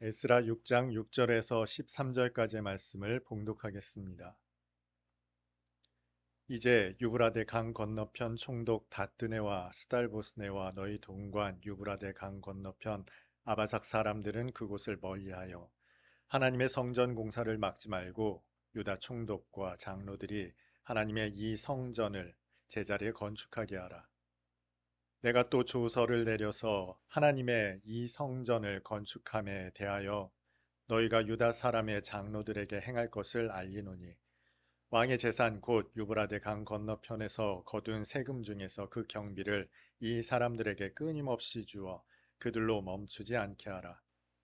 에스라 6장 6절에서 13절까지의 말씀을 봉독하겠습니다. 이제 유브라데 강 건너편 총독 다뜨네와 스달보스네와 너희 동관 유브라데 강 건너편 아바삭 사람들은 그곳을 멀리하여 하나님의 성전 공사를 막지 말고 유다 총독과 장로들이 하나님의 이 성전을 제자리에 건축하게 하라. 내가 또 조서를 내려서 하나님의 이 성전을 건축함에 대하여 너희가 유다 사람의 장로들에게 행할 것을 알리노니 왕의 재산 곧 유브라데 강 건너편에서 거둔 세금 중에서 그 경비를 이 사람들에게 끊임없이 주어 그들로 멈추지 않게 하라.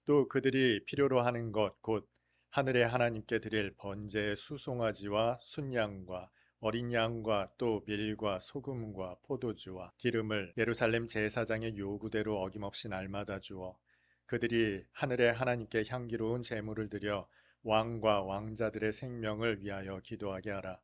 또 그들이 필요로 하는 것 곧 하늘의 하나님께 드릴 번제의 수송아지와 순양과 어린 양과 또 밀과 소금과 포도주와 기름을 예루살렘 제사장의 요구대로 어김없이 날마다 주어 그들이 하늘의 하나님께 향기로운 제물을 드려 왕과 왕자들의 생명을 위하여 기도하게 하라.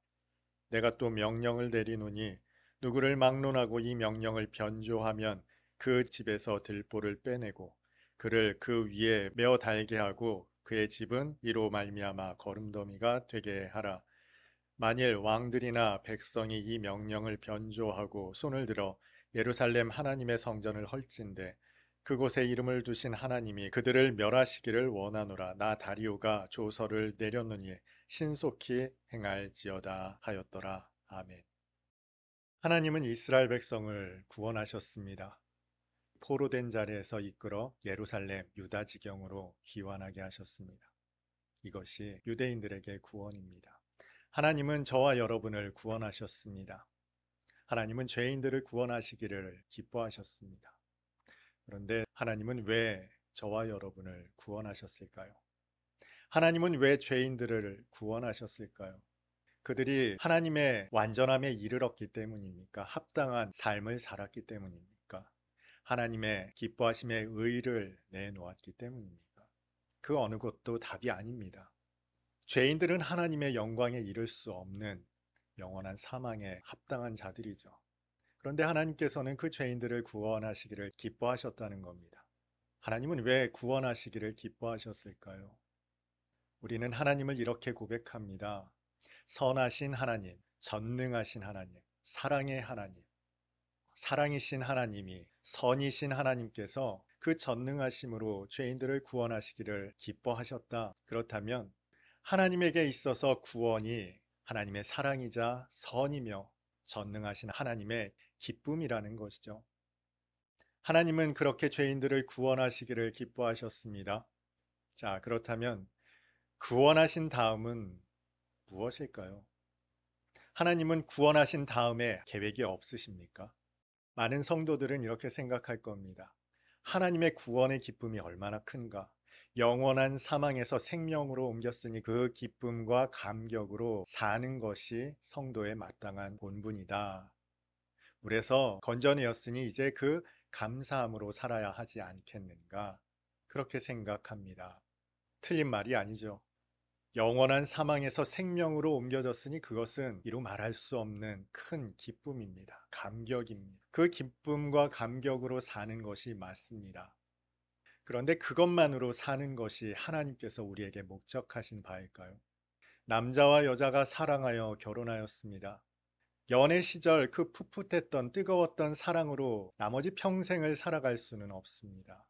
내가 또 명령을 내리노니 누구를 막론하고 이 명령을 변조하면 그 집에서 들보를 빼내고 그를 그 위에 메어 달게 하고 그의 집은 이로 말미암아 거름더미가 되게 하라. 만일 왕들이나 백성이 이 명령을 변조하고 손을 들어 예루살렘 하나님의 성전을 헐진대 그곳에 이름을 두신 하나님이 그들을 멸하시기를 원하노라. 나 다리오가 조서를 내렸느니 신속히 행할지어다 하였더라. 아멘. 하나님은 이스라엘 백성을 구원하셨습니다. 포로된 자리에서 이끌어 예루살렘 유다 지경으로 귀환하게 하셨습니다. 이것이 유대인들에게 구원입니다. 하나님은 저와 여러분을 구원하셨습니다. 하나님은 죄인들을 구원하시기를 기뻐하셨습니다. 그런데 하나님은 왜 저와 여러분을 구원하셨을까요? 하나님은 왜 죄인들을 구원하셨을까요? 그들이 하나님의 완전함에 이르렀기 때문입니까? 합당한 삶을 살았기 때문입니까? 하나님의 기뻐하심의 의를 내놓았기 때문입니까? 그 어느 것도 답이 아닙니다. 죄인들은 하나님의 영광에 이를 수 없는 영원한 사망에 합당한 자들이죠. 그런데 하나님께서는 그 죄인들을 구원하시기를 기뻐하셨다는 겁니다. 하나님은 왜 구원하시기를 기뻐하셨을까요? 우리는 하나님을 이렇게 고백합니다. 선하신 하나님, 전능하신 하나님, 사랑의 하나님, 사랑이신 하나님이 선이신 하나님께서 그 전능하심으로 죄인들을 구원하시기를 기뻐하셨다. 그렇다면 하나님에게 있어서 구원이 하나님의 사랑이자 선이며 전능하신 하나님의 기쁨이라는 것이죠. 하나님은 그렇게 죄인들을 구원하시기를 기뻐하셨습니다. 자, 그렇다면 구원하신 다음은 무엇일까요? 하나님은 구원하신 다음에 계획이 없으십니까? 많은 성도들은 이렇게 생각할 겁니다. 하나님의 구원의 기쁨이 얼마나 큰가? 영원한 사망에서 생명으로 옮겼으니 그 기쁨과 감격으로 사는 것이 성도의 마땅한 본분이다. 그래서 건져내었으니 이제 그 감사함으로 살아야 하지 않겠는가? 그렇게 생각합니다. 틀린 말이 아니죠. 영원한 사망에서 생명으로 옮겨졌으니 그것은 이루 말할 수 없는 큰 기쁨입니다. 감격입니다. 그 기쁨과 감격으로 사는 것이 맞습니다. 그런데 그것만으로 사는 것이 하나님께서 우리에게 목적하신 바일까요? 남자와 여자가 사랑하여 결혼하였습니다. 연애 시절 그 풋풋했던 뜨거웠던 사랑으로 나머지 평생을 살아갈 수는 없습니다.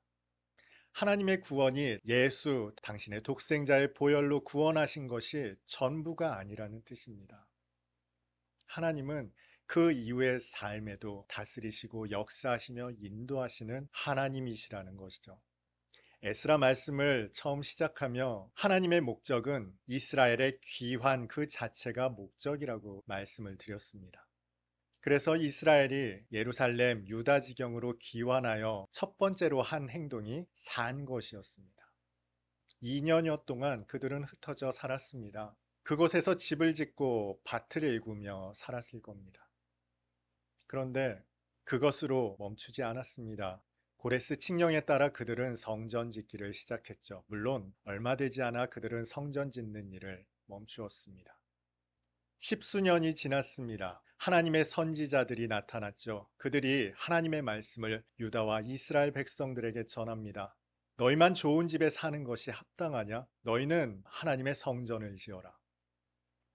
하나님의 구원이 예수, 당신의 독생자의 보혈로 구원하신 것이 전부가 아니라는 뜻입니다. 하나님은 그 이후의 삶에도 다스리시고 역사하시며 인도하시는 하나님이시라는 것이죠. 에스라 말씀을 처음 시작하며 하나님의 목적은 이스라엘의 귀환 그 자체가 목적이라고 말씀을 드렸습니다. 그래서 이스라엘이 예루살렘 유다 지경으로 귀환하여 첫 번째로 한 행동이 산 것이었습니다. 2년여 동안 그들은 흩어져 살았습니다. 그곳에서 집을 짓고 밭을 일구며 살았을 겁니다. 그런데 그것으로 멈추지 않았습니다. 고레스 칙령에 따라 그들은 성전 짓기를 시작했죠. 물론 얼마 되지 않아 그들은 성전 짓는 일을 멈추었습니다. 10수년이 지났습니다. 하나님의 선지자들이 나타났죠. 그들이 하나님의 말씀을 유다와 이스라엘 백성들에게 전합니다. 너희만 좋은 집에 사는 것이 합당하냐? 너희는 하나님의 성전을 지어라.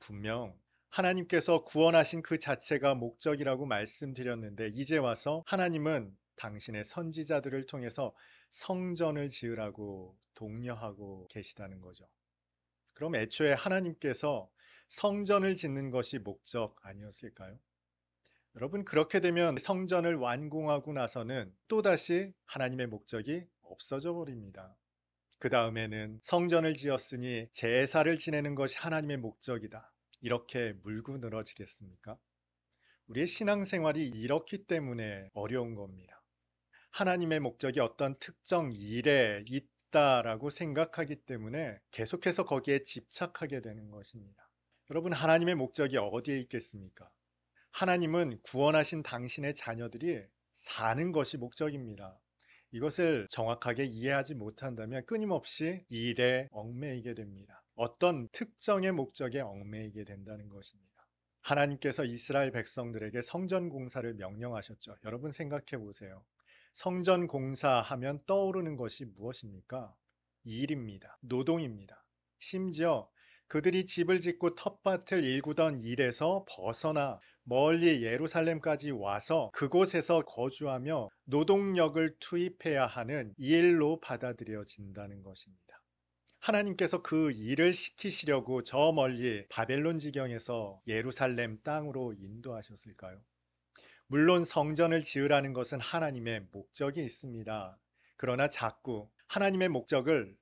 분명 하나님께서 구원하신 그 자체가 목적이라고 말씀드렸는데 이제 와서 하나님은 당신의 선지자들을 통해서 성전을 지으라고 독려하고 계시다는 거죠. 그럼 애초에 하나님께서 성전을 짓는 것이 목적 아니었을까요? 여러분, 그렇게 되면 성전을 완공하고 나서는 또다시 하나님의 목적이 없어져 버립니다. 그 다음에는 성전을 지었으니 제사를 지내는 것이 하나님의 목적이다, 이렇게 물고 늘어지겠습니까? 우리의 신앙생활이 이렇기 때문에 어려운 겁니다. 하나님의 목적이 어떤 특정 일에 있다라고 생각하기 때문에 계속해서 거기에 집착하게 되는 것입니다. 여러분, 하나님의 목적이 어디에 있겠습니까? 하나님은 구원하신 당신의 자녀들이 사는 것이 목적입니다. 이것을 정확하게 이해하지 못한다면 끊임없이 일에 얽매이게 됩니다. 어떤 특정의 목적에 얽매이게 된다는 것입니다. 하나님께서 이스라엘 백성들에게 성전 공사를 명령하셨죠. 여러분 생각해 보세요. 성전 공사하면 떠오르는 것이 무엇입니까? 일입니다. 노동입니다. 심지어 그들이 집을 짓고 텃밭을 일구던 일에서 벗어나 멀리 예루살렘까지 와서 그곳에서 거주하며 노동력을 투입해야 하는 일로 받아들여진다는 것입니다. 하나님께서 그 일을 시키시려고 저 멀리 바벨론 지경에서 예루살렘 땅으로 인도하셨을까요? 물론 성전을 지으라는 것은 하나님의 목적이 있습니다. 그러나 자꾸 하나님의 목적을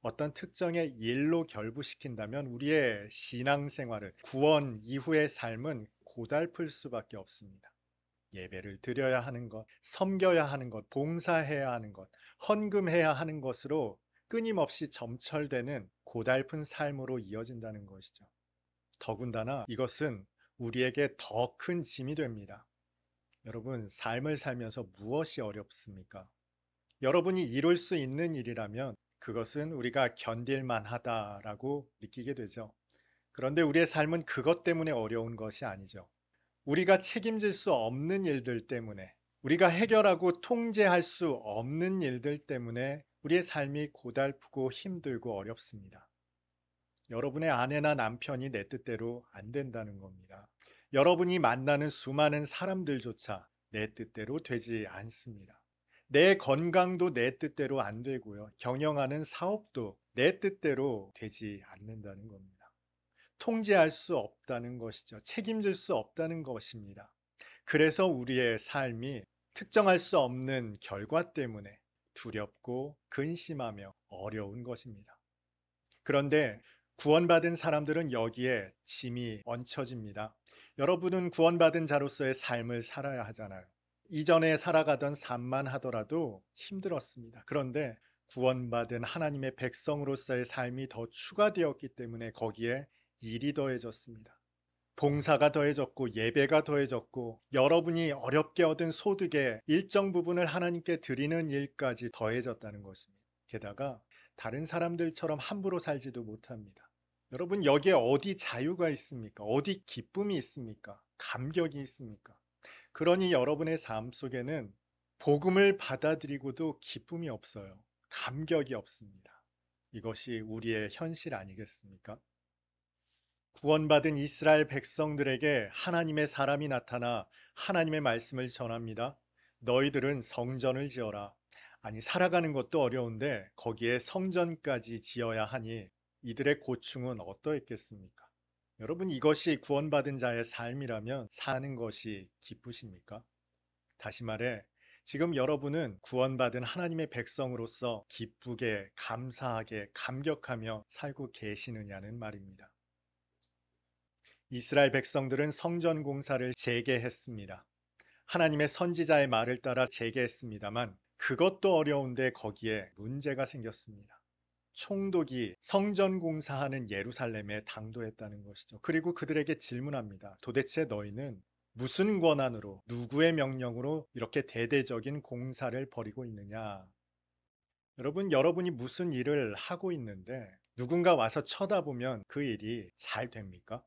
어떤 특정의 일로 결부시킨다면 우리의 신앙생활을, 구원 이후의 삶은 고달플 수밖에 없습니다. 예배를 드려야 하는 것, 섬겨야 하는 것, 봉사해야 하는 것, 헌금해야 하는 것으로 끊임없이 점철되는 고달픈 삶으로 이어진다는 것이죠. 더군다나 이것은 우리에게 더 큰 짐이 됩니다. 여러분, 삶을 살면서 무엇이 어렵습니까? 여러분이 이룰 수 있는 일이라면 그것은 우리가 견딜만 하다라고 느끼게 되죠. 그런데 우리의 삶은 그것 때문에 어려운 것이 아니죠. 우리가 책임질 수 없는 일들 때문에, 우리가 해결하고 통제할 수 없는 일들 때문에 우리의 삶이 고달프고 힘들고 어렵습니다. 여러분의 아내나 남편이 내 뜻대로 안 된다는 겁니다. 여러분이 만나는 수많은 사람들조차 내 뜻대로 되지 않습니다. 내 건강도 내 뜻대로 안 되고요. 경영하는 사업도 내 뜻대로 되지 않는다는 겁니다. 통제할 수 없다는 것이죠. 책임질 수 없다는 것입니다. 그래서 우리의 삶이 특정할 수 없는 결과 때문에 두렵고 근심하며 어려운 것입니다. 그런데 구원받은 사람들은 여기에 짐이 얹혀집니다. 여러분은 구원받은 자로서의 삶을 살아야 하잖아요. 이전에 살아가던 삶만 하더라도 힘들었습니다. 그런데 구원받은 하나님의 백성으로서의 삶이 더 추가되었기 때문에 거기에 일이 더해졌습니다. 봉사가 더해졌고 예배가 더해졌고 여러분이 어렵게 얻은 소득의 일정 부분을 하나님께 드리는 일까지 더해졌다는 것입니다. 게다가 다른 사람들처럼 함부로 살지도 못합니다. 여러분, 여기에 어디 자유가 있습니까? 어디 기쁨이 있습니까? 감격이 있습니까? 그러니 여러분의 삶 속에는 복음을 받아들이고도 기쁨이 없어요. 감격이 없습니다. 이것이 우리의 현실 아니겠습니까? 구원받은 이스라엘 백성들에게 하나님의 사람이 나타나 하나님의 말씀을 전합니다. 너희들은 성전을 지어라. 아니, 살아가는 것도 어려운데 거기에 성전까지 지어야 하니 이들의 고충은 어떠했겠습니까? 여러분, 이것이 구원받은 자의 삶이라면 사는 것이 기쁘십니까? 다시 말해, 지금 여러분은 구원받은 하나님의 백성으로서 기쁘게, 감사하게, 감격하며 살고 계시느냐는 말입니다. 이스라엘 백성들은 성전 공사를 재개했습니다. 하나님의 선지자의 말을 따라 재개했습니다만 그것도 어려운데 거기에 문제가 생겼습니다. 총독이 성전 공사하는 예루살렘에 당도했다는 것이죠. 그리고 그들에게 질문합니다. 도대체 너희는 무슨 권한으로, 누구의 명령으로 이렇게 대대적인 공사를 벌이고 있느냐? 여러분, 여러분이 무슨 일을 하고 있는데 누군가 와서 쳐다보면 그 일이 잘 됩니까?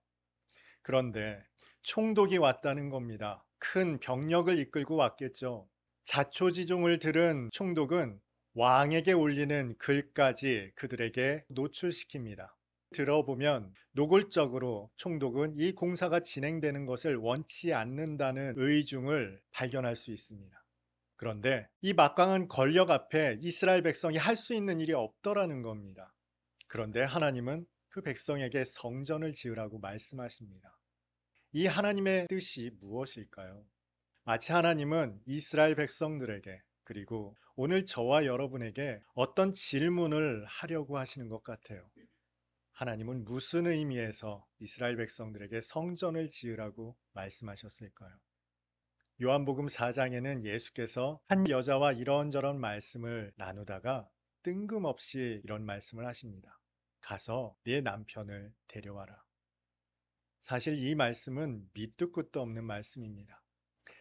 그런데 총독이 왔다는 겁니다. 큰 병력을 이끌고 왔겠죠. 자초지종을 들은 총독은 왕에게 올리는 글까지 그들에게 노출시킵니다. 들어보면 노골적으로 총독은 이 공사가 진행되는 것을 원치 않는다는 의중을 발견할 수 있습니다. 그런데 이 막강한 권력 앞에 이스라엘 백성이 할 수 있는 일이 없더라는 겁니다. 그런데 하나님은 그 백성에게 성전을 지으라고 말씀하십니다. 이 하나님의 뜻이 무엇일까요? 마치 하나님은 이스라엘 백성들에게, 그리고 오늘 저와 여러분에게 어떤 질문을 하려고 하시는 것 같아요. 하나님은 무슨 의미에서 이스라엘 백성들에게 성전을 지으라고 말씀하셨을까요? 요한복음 4장에는 예수께서 한 여자와 이런저런 말씀을 나누다가 뜬금없이 이런 말씀을 하십니다. 가서 네 남편을 데려와라. 사실 이 말씀은 밑도 끝도 없는 말씀입니다.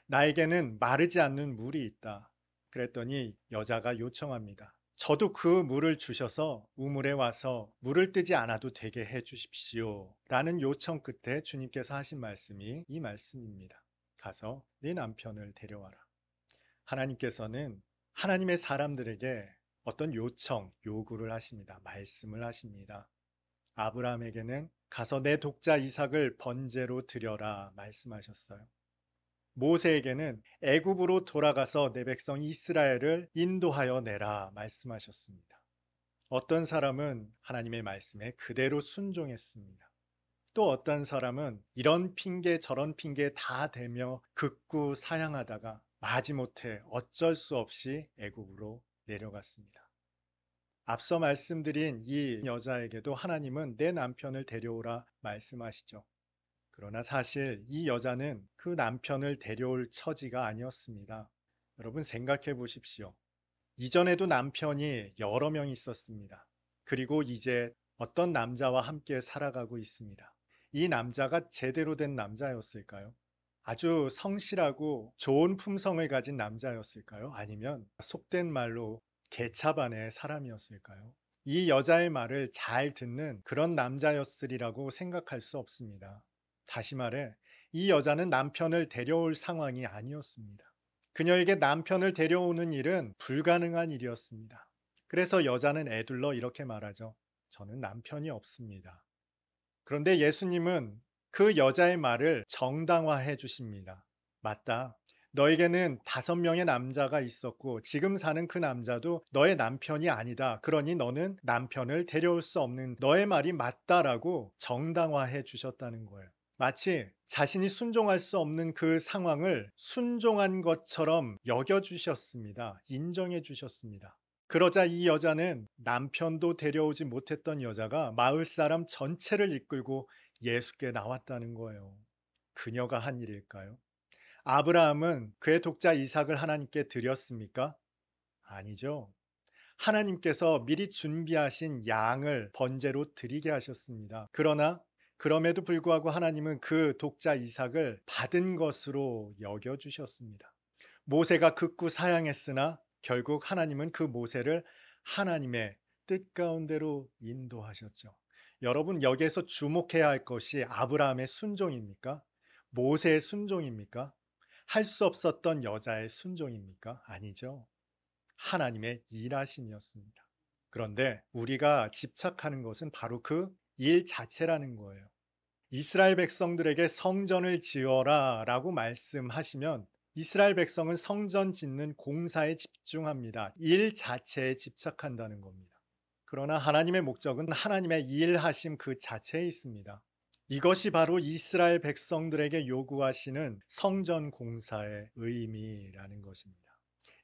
나에게는 마르지 않는 물이 있다. 그랬더니 여자가 요청합니다. 저도 그 물을 주셔서 우물에 와서 물을 뜨지 않아도 되게 해 주십시오. 라는 요청 끝에 주님께서 하신 말씀이 이 말씀입니다. 가서 네 남편을 데려와라. 하나님께서는 하나님의 사람들에게 어떤 요청, 요구를 하십니다. 말씀을 하십니다. 아브라함에게는 가서 내 독자 이삭을 번제로 드려라 말씀하셨어요. 모세에게는 애굽으로 돌아가서 내 백성 이스라엘을 인도하여 내라 말씀하셨습니다. 어떤 사람은 하나님의 말씀에 그대로 순종했습니다. 또 어떤 사람은 이런 핑계 저런 핑계 다 대며 극구 사양하다가 마지못해 어쩔 수 없이 애굽으로 내려갔습니다. 앞서 말씀드린 이 여자에게도 하나님은 내 남편을 데려오라 말씀하시죠. 그러나 사실 이 여자는 그 남편을 데려올 처지가 아니었습니다. 여러분 생각해 보십시오. 이전에도 남편이 여러 명 있었습니다. 그리고 이제 어떤 남자와 함께 살아가고 있습니다. 이 남자가 제대로 된 남자였을까요? 아주 성실하고 좋은 품성을 가진 남자였을까요? 아니면 속된 말로 개차반의 사람이었을까요? 이 여자의 말을 잘 듣는 그런 남자였으리라고 생각할 수 없습니다. 다시 말해, 이 여자는 남편을 데려올 상황이 아니었습니다. 그녀에게 남편을 데려오는 일은 불가능한 일이었습니다. 그래서 여자는 애둘러 이렇게 말하죠. 저는 남편이 없습니다. 그런데 예수님은 그 여자의 말을 정당화해 주십니다. 맞다. 너에게는 5명의 남자가 있었고 지금 사는 그 남자도 너의 남편이 아니다. 그러니 너는 남편을 데려올 수 없는 너의 말이 맞다라고 정당화해 주셨다는 거예요. 마치 자신이 순종할 수 없는 그 상황을 순종한 것처럼 여겨주셨습니다. 인정해 주셨습니다. 그러자 이 여자는 남편도 데려오지 못했던 여자가 마을 사람 전체를 이끌고 예수께 나왔다는 거예요. 그녀가 한 일일까요? 아브라함은 그의 독자 이삭을 하나님께 드렸습니까? 아니죠. 하나님께서 미리 준비하신 양을 번제로 드리게 하셨습니다. 그럼에도 불구하고 하나님은 그 독자 이삭을 받은 것으로 여겨주셨습니다. 모세가 극구 사양했으나 결국 하나님은 그 모세를 하나님의 뜻 가운데로 인도하셨죠. 여러분 여기에서 주목해야 할 것이 아브라함의 순종입니까? 모세의 순종입니까? 할 수 없었던 여자의 순종입니까? 아니죠. 하나님의 일하심이었습니다. 그런데 우리가 집착하는 것은 바로 그 일 자체라는 거예요. 이스라엘 백성들에게 성전을 지어라 라고 말씀하시면 이스라엘 백성은 성전 짓는 공사에 집중합니다. 일 자체에 집착한다는 겁니다. 그러나 하나님의 목적은 하나님의 일하심 그 자체에 있습니다. 이것이 바로 이스라엘 백성들에게 요구하시는 성전 공사의 의미라는 것입니다.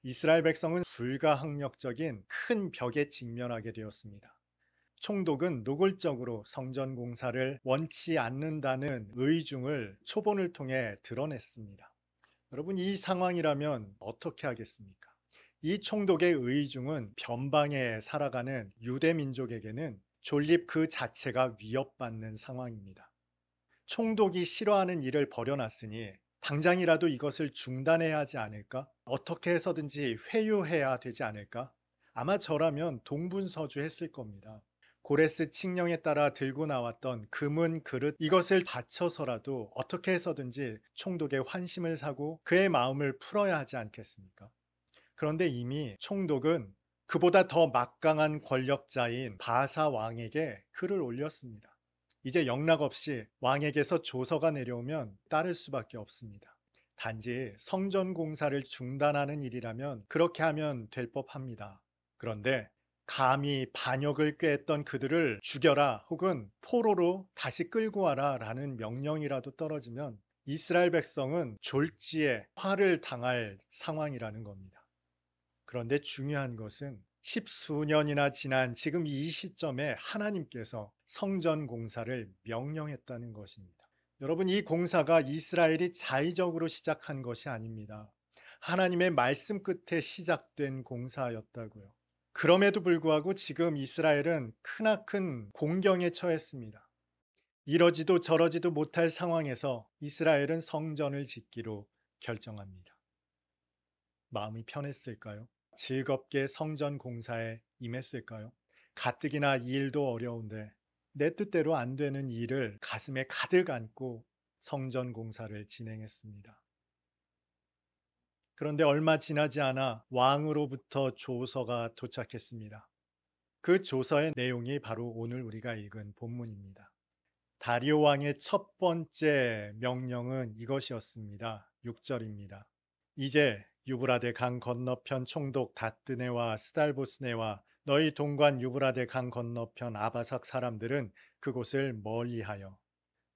이스라엘 백성은 불가항력적인 큰 벽에 직면하게 되었습니다. 총독은 노골적으로 성전 공사를 원치 않는다는 의중을 초본을 통해 드러냈습니다. 여러분 이 상황이라면 어떻게 하겠습니까? 이 총독의 의중은 변방에 살아가는 유대 민족에게는 존립 그 자체가 위협받는 상황입니다. 총독이 싫어하는 일을 벌여놨으니 당장이라도 이것을 중단해야 하지 않을까? 어떻게 해서든지 회유해야 되지 않을까? 아마 저라면 동분서주했을 겁니다. 고레스 칙령에 따라 들고 나왔던 금은 그릇 이것을 바쳐서라도 어떻게 해서든지 총독의 환심을 사고 그의 마음을 풀어야 하지 않겠습니까? 그런데 이미 총독은 그보다 더 막강한 권력자인 바사 왕에게 글을 올렸습니다. 이제 영락없이 왕에게서 조서가 내려오면 따를 수밖에 없습니다. 단지 성전 공사를 중단하는 일이라면 그렇게 하면 될 법합니다. 그런데 감히 반역을 꾀했던 그들을 죽여라 혹은 포로로 다시 끌고 와라 라는 명령이라도 떨어지면 이스라엘 백성은 졸지에 화를 당할 상황이라는 겁니다. 그런데 중요한 것은 십수년이나 지난 지금 이 시점에 하나님께서 성전 공사를 명령했다는 것입니다. 여러분, 이 공사가 이스라엘이 자의적으로 시작한 것이 아닙니다. 하나님의 말씀 끝에 시작된 공사였다고요. 그럼에도 불구하고 지금 이스라엘은 크나큰 공경에 처했습니다. 이러지도 저러지도 못할 상황에서 이스라엘은 성전을 짓기로 결정합니다. 마음이 편했을까요? 즐겁게 성전 공사에 임했을까요? 가뜩이나 이 일도 어려운데 내 뜻대로 안 되는 일을 가슴에 가득 안고 성전 공사를 진행했습니다. 그런데 얼마 지나지 않아 왕으로부터 조서가 도착했습니다. 그 조서의 내용이 바로 오늘 우리가 읽은 본문입니다. 다리오 왕의 첫 번째 명령은 이것이었습니다. 6절입니다. 이제 유브라데 강 건너편 총독 다뜨네와 스달보스네와 너희 동관 유브라데 강 건너편 아바삭 사람들은 그곳을 멀리하여.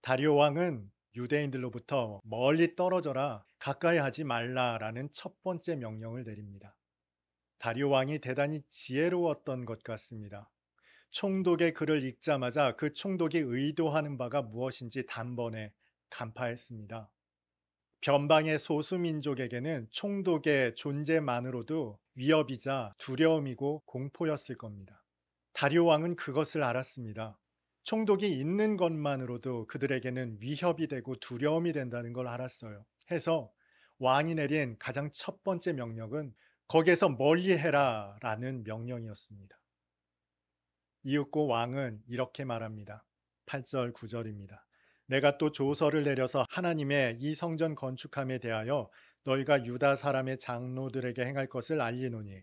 다리오 왕은 유대인들로부터 멀리 떨어져라, 가까이 하지 말라라는 첫 번째 명령을 내립니다. 다리오 왕이 대단히 지혜로웠던 것 같습니다. 총독의 글을 읽자마자 그 총독이 의도하는 바가 무엇인지 단번에 간파했습니다. 변방의 소수민족에게는 총독의 존재만으로도 위협이자 두려움이고 공포였을 겁니다. 다리오 왕은 그것을 알았습니다. 총독이 있는 것만으로도 그들에게는 위협이 되고 두려움이 된다는 걸 알았어요. 해서 왕이 내린 가장 첫 번째 명령은 거기에서 멀리해라 라는 명령이었습니다. 이윽고 왕은 이렇게 말합니다. 8절 9절입니다. 내가 또 조서를 내려서 하나님의 이 성전 건축함에 대하여 너희가 유다 사람의 장로들에게 행할 것을 알리노니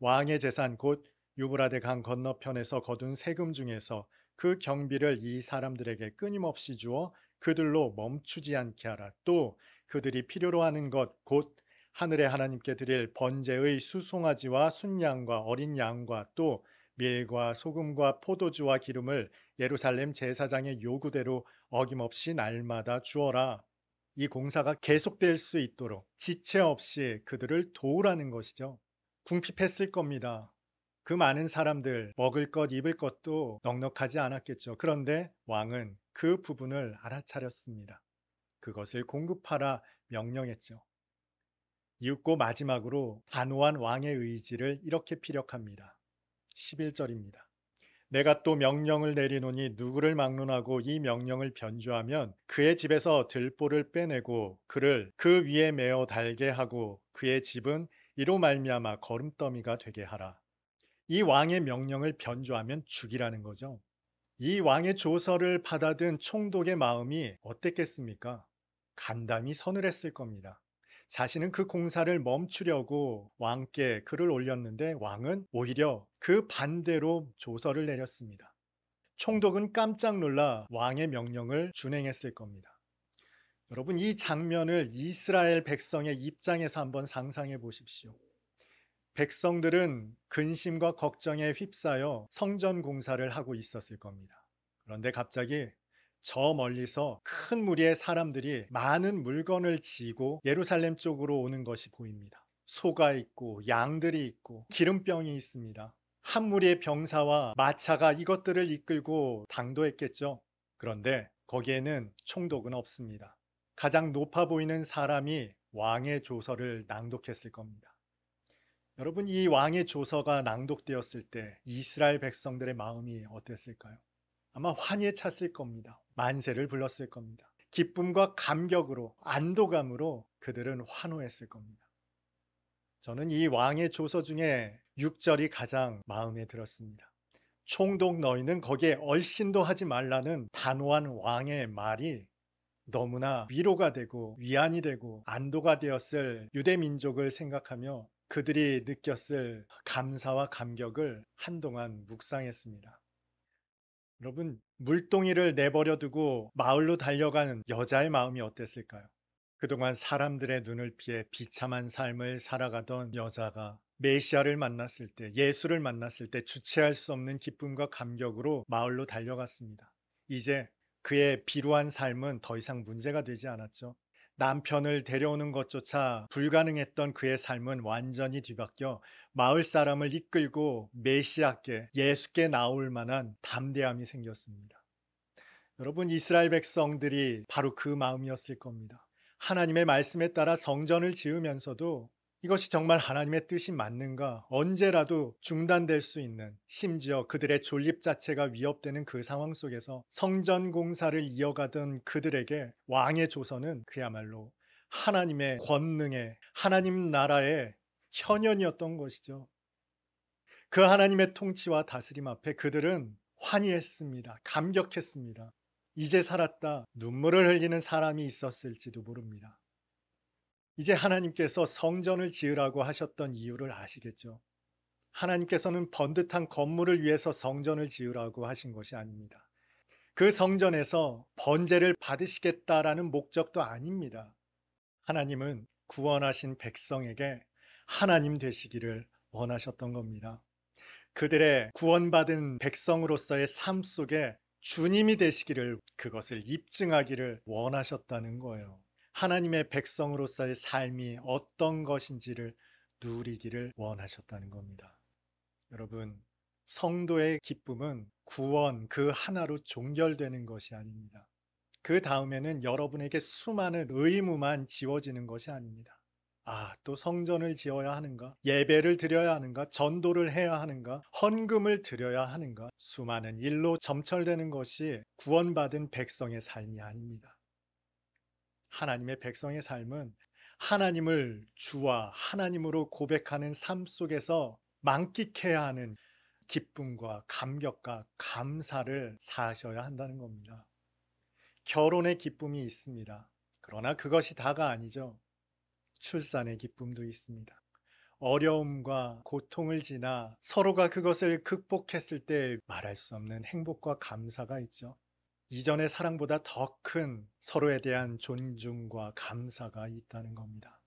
왕의 재산 곧 유브라데 강 건너편에서 거둔 세금 중에서 그 경비를 이 사람들에게 끊임없이 주어 그들로 멈추지 않게 하라. 또 그들이 필요로 하는 것 곧 하늘의 하나님께 드릴 번제의 수송아지와 순양과 어린 양과 또 밀과 소금과 포도주와 기름을 예루살렘 제사장의 요구대로 어김없이 날마다 주어라. 이 공사가 계속될 수 있도록 지체 없이 그들을 도우라는 것이죠. 궁핍했을 겁니다. 그 많은 사람들 먹을 것 입을 것도 넉넉하지 않았겠죠. 그런데 왕은 그 부분을 알아차렸습니다. 그것을 공급하라 명령했죠. 이윽고 마지막으로 단호한 왕의 의지를 이렇게 피력합니다. 11절입니다. 내가 또 명령을 내리노니 누구를 막론하고 이 명령을 변조하면 그의 집에서 들보를 빼내고 그를 그 위에 메어 달게 하고 그의 집은 이로 말미암아 거름더미가 되게 하라. 이 왕의 명령을 변조하면 죽이라는 거죠. 이 왕의 조서를 받아든 총독의 마음이 어땠겠습니까? 간담이 서늘했을 겁니다. 자신은 그 공사를 멈추려고 왕께 글을 올렸는데 왕은 오히려 그 반대로 조서를 내렸습니다. 총독은 깜짝 놀라 왕의 명령을 준행했을 겁니다. 여러분, 이 장면을 이스라엘 백성의 입장에서 한번 상상해 보십시오. 백성들은 근심과 걱정에 휩싸여 성전 공사를 하고 있었을 겁니다. 그런데 갑자기 저 멀리서 큰 무리의 사람들이 많은 물건을 지고 예루살렘 쪽으로 오는 것이 보입니다. 소가 있고 양들이 있고 기름병이 있습니다. 한 무리의 병사와 마차가 이것들을 이끌고 당도했겠죠. 그런데 거기에는 총독은 없습니다. 가장 높아 보이는 사람이 왕의 조서를 낭독했을 겁니다. 여러분, 이 왕의 조서가 낭독되었을 때 이스라엘 백성들의 마음이 어땠을까요? 아마 환희에 찼을 겁니다. 만세를 불렀을 겁니다. 기쁨과 감격으로, 안도감으로 그들은 환호했을 겁니다. 저는 이 왕의 조서 중에 6절이 가장 마음에 들었습니다. 총독 너희는 거기에 얼씬도 하지 말라는 단호한 왕의 말이 너무나 위로가 되고 위안이 되고 안도가 되었을 유대 민족을 생각하며 그들이 느꼈을 감사와 감격을 한동안 묵상했습니다. 여러분, 물동이를 내버려 두고 마을로 달려가는 여자의 마음이 어땠을까요? 그동안 사람들의 눈을 피해 비참한 삶을 살아가던 여자가 메시아를 만났을 때, 예수를 만났을 때 주체할 수 없는 기쁨과 감격으로 마을로 달려갔습니다. 이제 그의 비루한 삶은 더 이상 문제가 되지 않았죠. 남편을 데려오는 것조차 불가능했던 그의 삶은 완전히 뒤바뀌어 마을 사람을 이끌고 메시아께, 예수께 나올 만한 담대함이 생겼습니다. 여러분, 이스라엘 백성들이 바로 그 마음이었을 겁니다. 하나님의 말씀에 따라 성전을 지으면서도 이것이 정말 하나님의 뜻이 맞는가, 언제라도 중단될 수 있는, 심지어 그들의 존립 자체가 위협되는 그 상황 속에서 성전 공사를 이어가던 그들에게 왕의 조서는 그야말로 하나님의 권능의, 하나님 나라의 현현이었던 것이죠. 그 하나님의 통치와 다스림 앞에 그들은 환희했습니다. 감격했습니다. 이제 살았다. 눈물을 흘리는 사람이 있었을지도 모릅니다. 이제 하나님께서 성전을 지으라고 하셨던 이유를 아시겠죠? 하나님께서는 번듯한 건물을 위해서 성전을 지으라고 하신 것이 아닙니다. 그 성전에서 번제를 받으시겠다라는 목적도 아닙니다. 하나님은 구원하신 백성에게 하나님 되시기를 원하셨던 겁니다. 그들의 구원받은 백성으로서의 삶 속에 주님이 되시기를, 그것을 입증하기를 원하셨다는 거예요. 하나님의 백성으로서의 삶이 어떤 것인지를 누리기를 원하셨다는 겁니다. 여러분, 성도의 기쁨은 구원 그 하나로 종결되는 것이 아닙니다. 그 다음에는 여러분에게 수많은 의무만 지워지는 것이 아닙니다. 또 성전을 지어야 하는가? 예배를 드려야 하는가? 전도를 해야 하는가? 헌금을 드려야 하는가? 수많은 일로 점철되는 것이 구원받은 백성의 삶이 아닙니다. 하나님의 백성의 삶은 하나님을 주와 하나님으로 고백하는 삶 속에서 만끽해야 하는 기쁨과 감격과 감사를 사셔야 한다는 겁니다. 결혼의 기쁨이 있습니다. 그러나 그것이 다가 아니죠. 출산의 기쁨도 있습니다. 어려움과 고통을 지나 서로가 그것을 극복했을 때 말할 수 없는 행복과 감사가 있죠. 이전의 사랑보다 더 큰 서로에 대한 존중과 감사가 있다는 겁니다.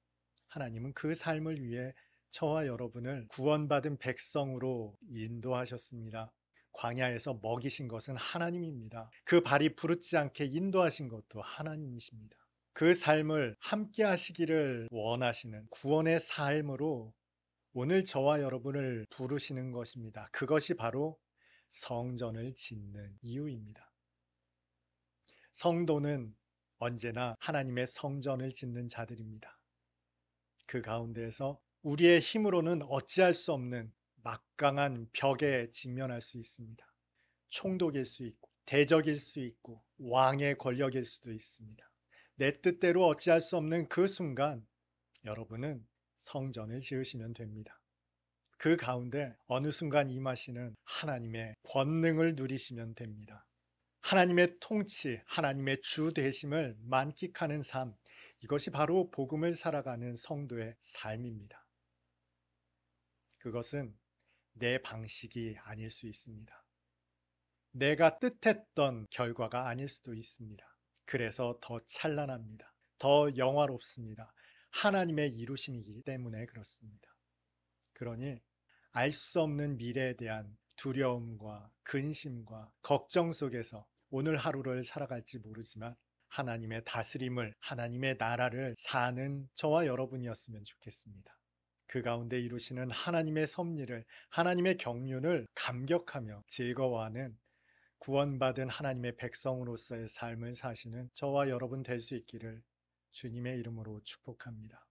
하나님은 그 삶을 위해 저와 여러분을 구원받은 백성으로 인도하셨습니다. 광야에서 먹이신 것은 하나님입니다. 그 발이 부르지 않게 인도하신 것도 하나님이십니다. 그 삶을 함께 하시기를 원하시는 구원의 삶으로 오늘 저와 여러분을 부르시는 것입니다. 그것이 바로 성전을 짓는 이유입니다. 성도는 언제나 하나님의 성전을 짓는 자들입니다. 그 가운데에서 우리의 힘으로는 어찌할 수 없는 막강한 벽에 직면할 수 있습니다. 총독일 수 있고, 대적일 수 있고, 왕의 권력일 수도 있습니다. 내 뜻대로 어찌할 수 없는 그 순간 여러분은 성전을 지으시면 됩니다. 그 가운데 어느 순간 임하시는 하나님의 권능을 누리시면 됩니다. 하나님의 통치, 하나님의 주 되심을 만끽하는 삶, 이것이 바로 복음을 살아가는 성도의 삶입니다. 그것은 내 방식이 아닐 수 있습니다. 내가 뜻했던 결과가 아닐 수도 있습니다. 그래서 더 찬란합니다. 더 영화롭습니다. 하나님의 이루심이기 때문에 그렇습니다. 그러니 알 수 없는 미래에 대한 두려움과 근심과 걱정 속에서 오늘 하루를 살아갈지 모르지만 하나님의 다스림을, 하나님의 나라를 사는 저와 여러분이었으면 좋겠습니다. 그 가운데 이루시는 하나님의 섭리를, 하나님의 경륜을 감격하며 즐거워하는 구원받은 하나님의 백성으로서의 삶을 사시는 저와 여러분 될 수 있기를 주님의 이름으로 축복합니다.